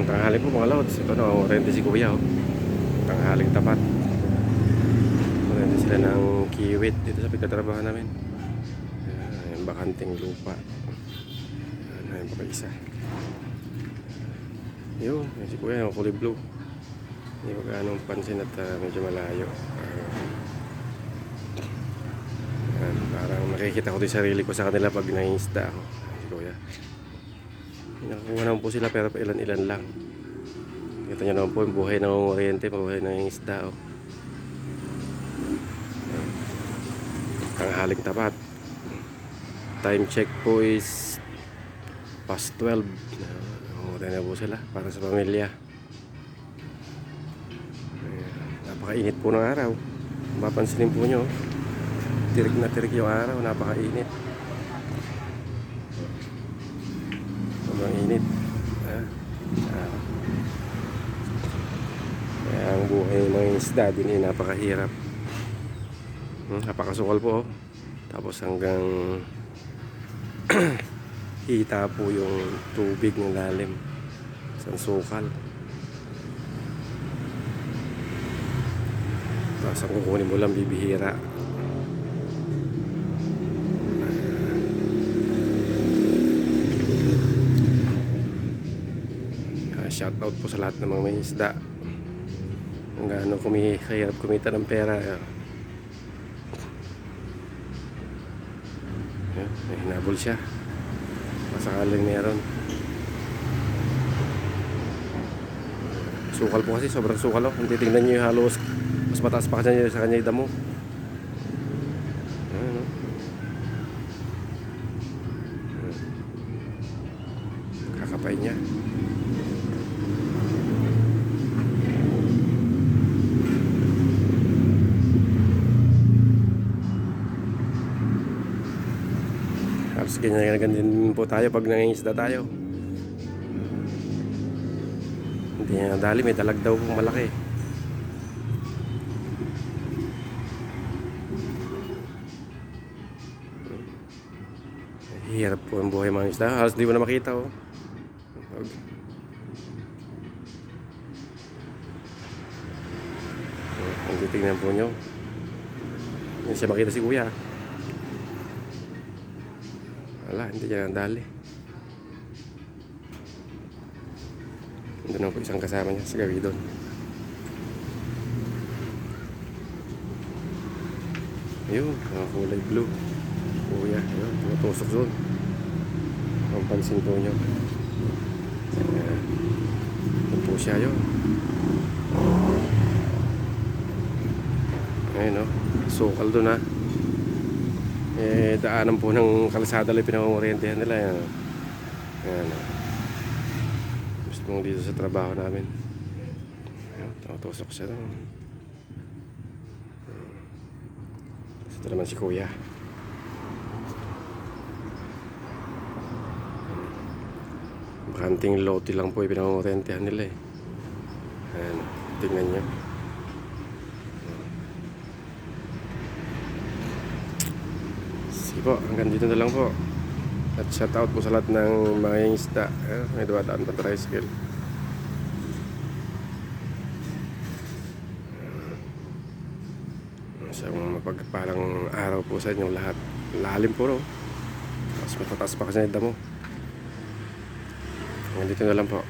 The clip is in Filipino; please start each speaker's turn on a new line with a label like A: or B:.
A: Tanghali po mga lods. Ito na, rente si kuya oh. Tanghaling tapat. Rente sila ng kiwit dito sa pagkatrabaho namin. Ayan, bakanting lupa. Ayan, baka isa. Yun, si kuya yung kulay blue. Hindi ko gaanong pansin at medyo malayo. Ayan, parang nakikita ko din sarili ko sa kanila pag nangingisda ako. Si kuya. Nakuha naman po sila pero ilan-ilan lang. Kita nyo naman po yung buhay ng oriente, buhay ng isda oh. Tanghaling tapat. Time check po is past 12. Umutay na po sila para sa pamilya. Napakainit po ng araw. Mapansinin po nyo, tirik na tirik yung araw, napakainit. Sobrang init. Kaya ang buhay ng mga isda din ay napakahirap. Napakasukal po oh. Tapos hanggang hita po yung tubig ng lalim sa sukal. Tapos ang kukunin mo lang bibihira. Shoutout po sa lahat ng mga may isda. Kung gaano kahirap kumita ng pera. May hinabol siya. Masakaling meron. Sukal po kasi, sobrang sukal oh. Kung titignan nyo yung halos, mas mataas pa kasi sa kanya yung damo. Ayan, oh. Kakapay niya. Tapos ganyan din po tayo pag nangingisda tayo. Hindi niya nadali, may dalag daw pong malaki. Hirap po ang buhay mga isda. Halos di mo na makita oh. Ang titignan po nyo. Hindi siya makita si kuya. Wala, hindi niya nadali. Doon na po isang kasama niya sa gabi doon. Ayun, mga kulay blue. Kuya, ayun, tumutusok doon. Ang pansin po nyo. Ayun po siya yun. Ayun o, sukal doon ha. Daanan po ng kalsada lang pinamamorientehan nila. Ayan. Ayan. Gusto mong dito sa trabaho namin. Ayan, tumusok siya doon. Ito naman si kuya. Bakanting lote lang po yung pinamamorientehan nila eh. Ayan, tingnan nyo. Po, hanggang dito na lang po. At shout out po sa lahat ng mga isda. May dumadaan pa tricycle. Sa mga mapagpalang araw po sa inyong lahat. Lalim po no. Mas matataas pa kasi na damo. Hanggang dito na lang po.